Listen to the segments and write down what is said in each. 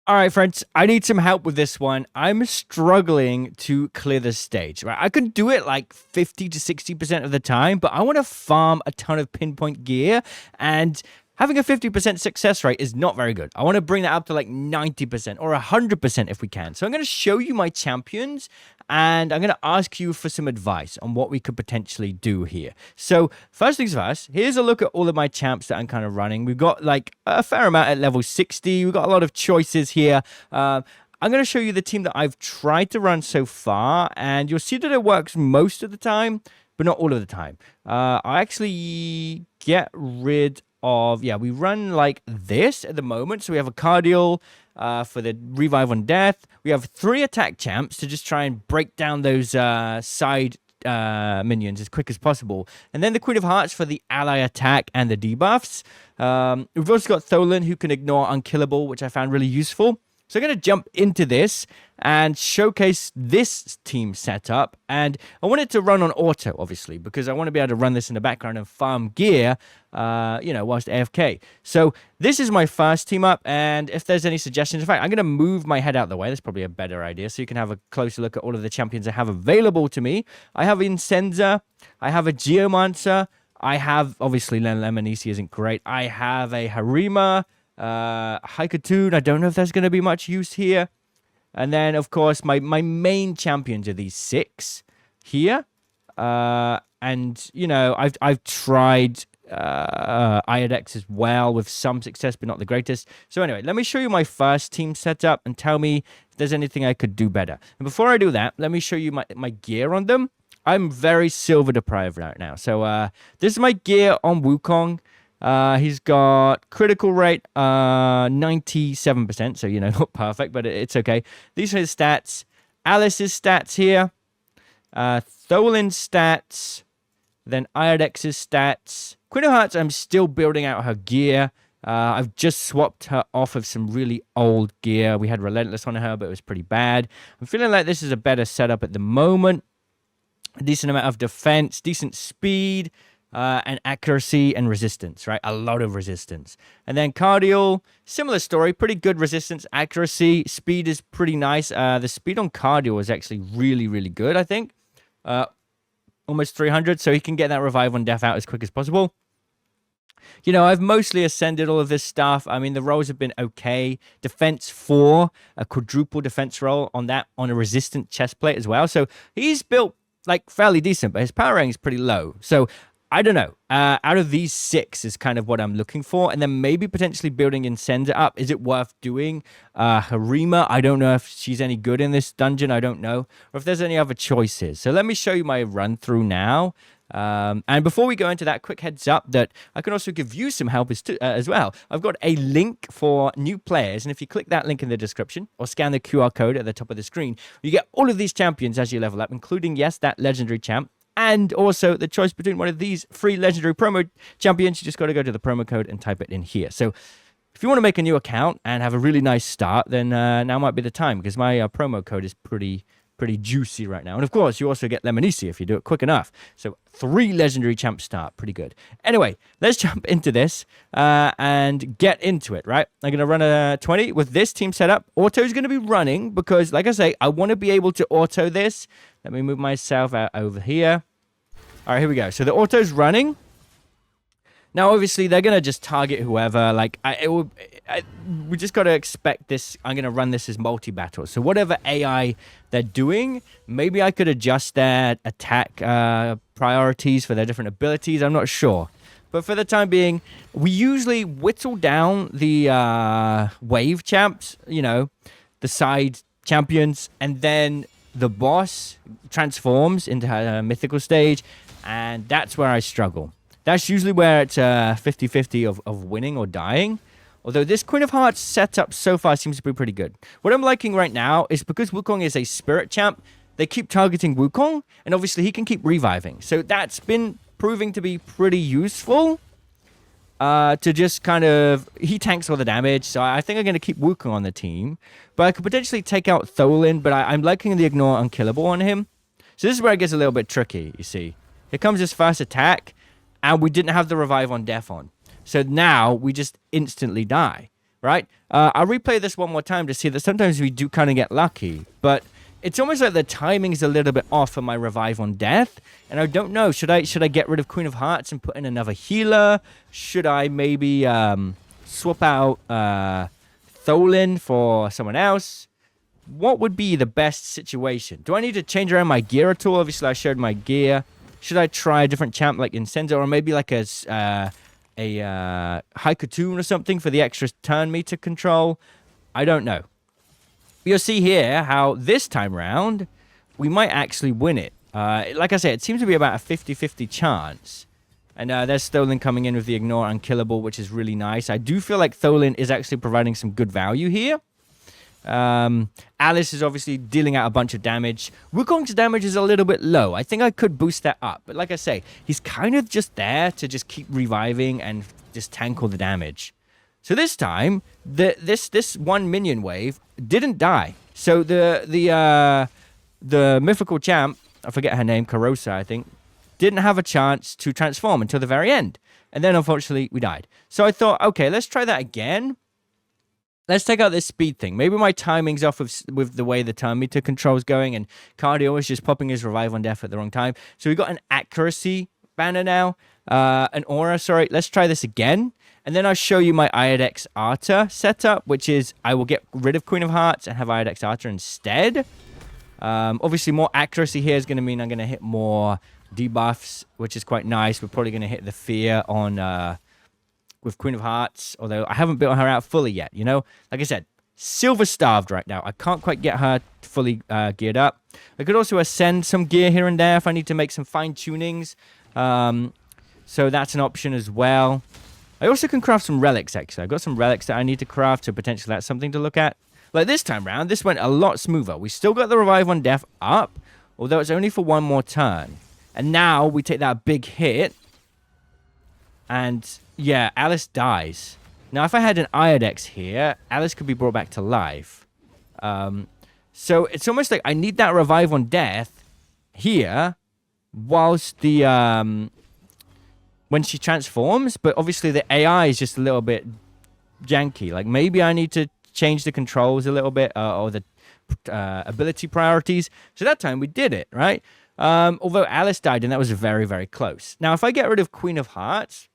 All right, friends, I need some help with this one. I'm struggling to clear the stage, right? I can do it like 50 to 60% of the time, but I want to farm a ton of pinpoint gear, and having a 50% success rate is not very good. I want to bring that up to like 90% or 100% if we can. So I'm going to show you my champions, and I'm going to ask you for some advice on what we could potentially do here. So first things first, here's a look at all of my champs that I'm kind of running. We've got like a fair amount at level 60. We've got a lot of choices here. I'm going to show you the team that I've tried to run so far, and you'll see that it works most of the time, but not all of the time. I actually get rid of, we run like this at the moment. So we have a Cardial for the revive on death. We have 3 attack champs to just try and break down those side minions as quick as possible. And then the Queen of Hearts for the ally attack and the debuffs. We've also got Tholin, who can ignore Unkillable, which I found really useful. So I'm going to jump into this and showcase this team setup. And I want it to run on auto, obviously, because I want to be able to run this in the background and farm gear, whilst AFK. So this is my first team up. And if there's any suggestions, in fact, I'm going to move my head out the way. That's probably a better idea. So you can have a closer look at all of the champions I have available to me. I have Incenza. I have a Geomancer. I have, obviously, Lemonisi isn't great. I have a Harima. Haikatoon, I don't know if there's going to be much use here. And then, of course, my main champions are these 6 here. And, you know, I've tried Iodex as well with some success, but not the greatest. So anyway, let me show you my first team setup and tell me if there's anything I could do better. And before I do that, let me show you my gear on them. I'm very silver deprived right now. So this is my gear on Wukong. He's got critical rate 97%, so, you know, not perfect, but it's okay. These are his stats. Alice's stats here. Tholin's stats. Then Iodex's stats. Queen of Hearts, I'm still building out her gear. I've just swapped her off of some really old gear. We had Relentless on her, but it was pretty bad. I'm feeling like this is a better setup at the moment. A decent amount of defense, decent speed. And accuracy and resistance, right? A lot of resistance. And then Cardial, similar story, pretty good resistance, accuracy, speed is pretty nice. The speed on Cardial is actually really, really good, I think. Almost 300, so he can get that revive on death out as quick as possible. You know, I've mostly ascended all of this stuff. I mean, the rolls have been okay. Defense 4, a quadruple defense roll on that, on a resistant chest plate as well. So he's built, like, fairly decent, but his power rating is pretty low. So I don't know. Out of these 6 is kind of what I'm looking for. And then maybe potentially building Incenza up. Is it worth doing? Harima, I don't know if she's any good in this dungeon. I don't know. Or if there's any other choices. So let me show you my run through now. And before we go into that, quick heads up that I can also give you some help as well. I've got a link for new players. And if you click that link in the description or scan the QR code at the top of the screen, you get all of these champions as you level up, including, yes, that legendary champ. And also the choice between one of these free legendary promo champions. You just got to go to the promo code and type it in here. So if you want to make a new account and have a really nice start, then now might be the time, because my promo code is pretty juicy right now. And of course, you also get Lemonisi if you do it quick enough. So 3 legendary champ start. Pretty good. Anyway, let's jump into this and get into it, right? I'm going to run a 20 with this team setup. Auto is going to be running because, like I say, I want to be able to auto this. Let me move myself out over here. All right, here we go. So the auto's running. Now, obviously, they're going to just target whoever. Like, we just got to expect this. I'm going to run this as multi-battle. So whatever AI they're doing, maybe I could adjust their attack priorities for their different abilities. I'm not sure. But for the time being, we usually whittle down the wave champs, you know, the side champions, and then the boss transforms into a mythical stage, and that's where I struggle. That's usually where it's 50-50 of winning or dying. Although this Queen of Hearts setup so far seems to be pretty good. What I'm liking right now is because Wukong is a spirit champ, they keep targeting Wukong, and obviously he can keep reviving. So that's been proving to be pretty useful to just kind of... He tanks all the damage, so I think I'm going to keep Wukong on the team. But I could potentially take out Tholin, but I'm liking the ignore unkillable on him. So this is where it gets a little bit tricky, you see. Here comes his first attack, and we didn't have the revive on death on. So now we just instantly die. right? I'll replay this one more time to see that sometimes we do kind of get lucky, but it's almost like the timing's a little bit off for my revive on death, and I don't know. Should I get rid of Queen of Hearts and put in another healer? Should I maybe swap out Tholin for someone else? What would be the best situation? Do I need to change around my gear at all? Obviously, I showed my gear. Should I try a different champ like Incenso, or maybe like a Haikatoon or something for the extra turn meter control? I don't know. You'll see here how this time round, we might actually win it. Like I said, it seems to be about a 50-50 chance. And there's Tholin coming in with the Ignore Unkillable, which is really nice. I do feel like Tholin is actually providing some good value here. Alice is obviously dealing out a bunch of damage. Wukong's damage is a little bit low. I think I could boost that up. But like I say, he's kind of just there to just keep reviving and just tank all the damage. So this time, this one minion wave didn't die. So the mythical champ, I forget her name, Karato, I think, didn't have a chance to transform until the very end. And then, unfortunately, we died. So I thought, okay, let's try that again. Let's take out this speed thing. Maybe my timing's off with the way the turn meter control's going, and Cardio is just popping his revive on death at the wrong time. So we got an accuracy banner now, an aura, sorry. Let's try this again. And then I'll show you my Iodex Arta setup, which is I will get rid of Queen of Hearts and have Iodex Arta instead. Obviously, more accuracy here is going to mean I'm going to hit more debuffs, which is quite nice. We're probably going to hit the fear on with Queen of Hearts, although I haven't built her out fully yet, you know? Like I said, silver starved right now. I can't quite get her fully geared up. I could also ascend some gear here and there if I need to make some fine-tunings. So that's an option as well. I also can craft some relics, actually. I've got some relics that I need to craft, so potentially that's something to look at. Like this time round, this went a lot smoother. We still got the revive on death up, although it's only for one more turn. And now we take that big hit, and yeah, Alice dies. Now, if I had an Iodex here, Alice could be brought back to life. So it's almost like I need that revive on death here, whilst the when she transforms, but obviously the AI is just a little bit janky. Like maybe I need to change the controls a little bit, or the ability priorities. So that time we did it, right? Although Alice died, and that was very, very close. Now, if I get rid of Queen of Hearts,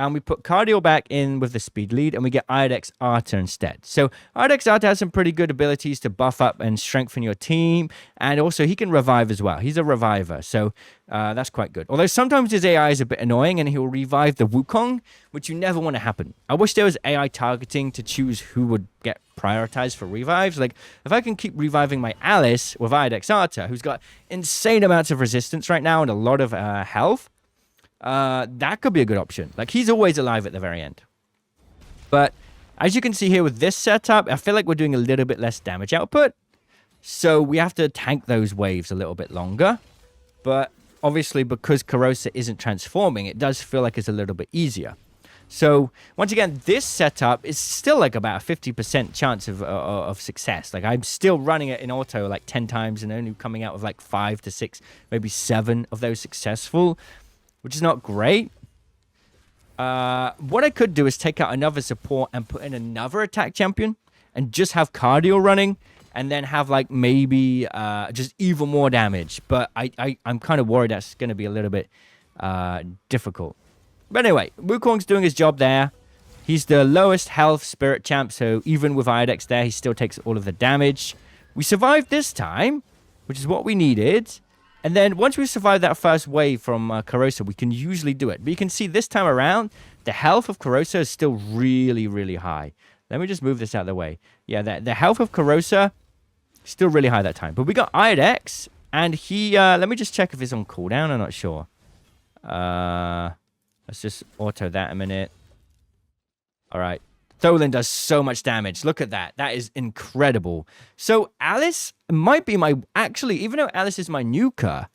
and we put Cardio back in with the speed lead, and we get Iodex Arta instead. So Iodex Arta has some pretty good abilities to buff up and strengthen your team, and also he can revive as well. He's a reviver, so that's quite good. Although sometimes his AI is a bit annoying, and he'll revive the Wukong, which you never want to happen. I wish there was AI targeting to choose who would get prioritized for revives. Like, if I can keep reviving my Alice with Iodex Arta, who's got insane amounts of resistance right now and a lot of health, that could be a good option. Like, he's always alive at the very end. But as you can see here with this setup, I feel like we're doing a little bit less damage output. So we have to tank those waves a little bit longer. But obviously, because Karato isn't transforming, it does feel like it's a little bit easier. So once again, this setup is still like about a 50% chance of success. Like, I'm still running it in auto like 10 times and only coming out with like 5 to 6, maybe 7 of those successful, which is not great. What I could do is take out another support and put in another attack champion and just have Cardio running and then have like maybe just even more damage. But I'm kind of worried that's going to be a little bit difficult. But anyway, Wukong's doing his job there. He's the lowest health spirit champ, so even with Iodex there, he still takes all of the damage. We survived this time, which is what we needed. And then once we survive that first wave from Karato, we can usually do it. But you can see this time around, the health of Karato is still really, really high. Let me just move this out of the way. Yeah, the health of Karato still really high that time. But we got Iodex, and he... let me just check if he's on cooldown. I'm not sure. Let's just auto that a minute. All right. Tholin does so much damage. Look at that. That is incredible. So Alice might be my... Actually, even though Alice is my nuker,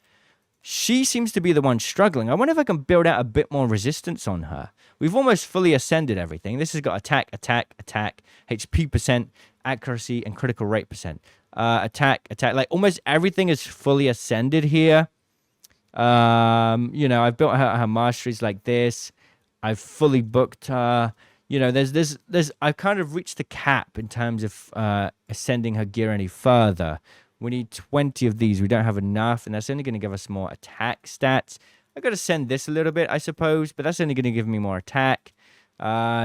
she seems to be the one struggling. I wonder if I can build out a bit more resistance on her. We've almost fully ascended everything. This has got attack, attack, attack, HP percent, accuracy, and critical rate percent. Attack, attack. Like, almost everything is fully ascended here. You know, I've built her masteries like this. I've fully booked her. you know, I've kind of reached the cap in terms of ascending her gear any further. We need 20 of these. We don't have enough, and that's only going to give us more attack stats. I got to send this a little bit, I suppose, but that's only going to give me more attack.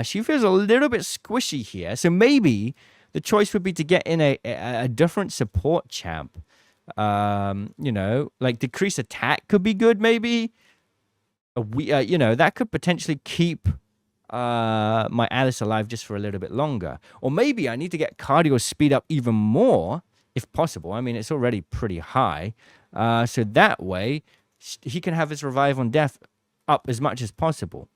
She feels a little bit squishy here, so maybe the choice would be to get in a different support champ. You know, like decrease attack could be good, maybe. You know, that could potentially keep my Alice alive just for a little bit longer. Or maybe I need to get cardio speed up even more, if possible. I mean, it's already pretty high. So that way, he can have his revive on death up as much as possible.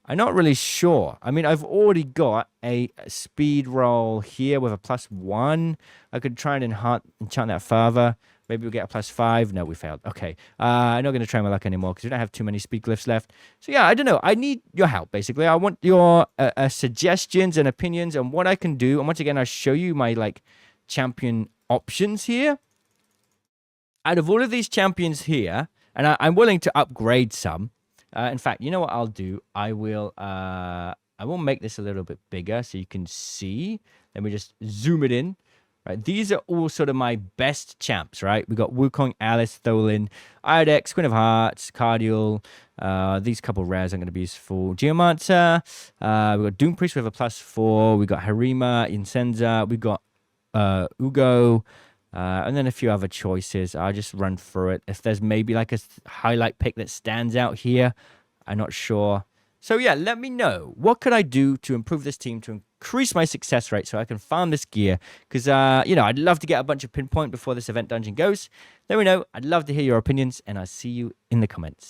I'm not really sure. I mean, I've already got a speed roll here with a +1. I could try and enchant that further. Maybe we'll get a +5. No, we failed. Okay. I'm not going to try my luck anymore because we don't have too many speed glyphs left. So yeah, I don't know. I need your help, basically. I want your suggestions and opinions on what I can do. And once again, I'll show you my, like, champion options here. Out of all of these champions here, and I'm willing to upgrade some. In fact, you know what I'll do? I will make this a little bit bigger so you can see. Let me just zoom it in. Right, these are all sort of my best champs, right? We got Wukong, Alice, Tholin, Iodex, Queen of Hearts, Cardial. These couple rares are going to be useful. Geomancer. We got Doom Priest with a +4. We got Harima, Incenza. We got Uugo. And then a few other choices. I'll just run through it. If there's maybe like a highlight pick that stands out here, I'm not sure. So yeah, let me know. What could I do to improve this team, to increase my success rate so I can farm this gear? Because, you know, I'd love to get a bunch of pinpoint before this event dungeon goes. Let me know. I'd love to hear your opinions, and I'll see you in the comments.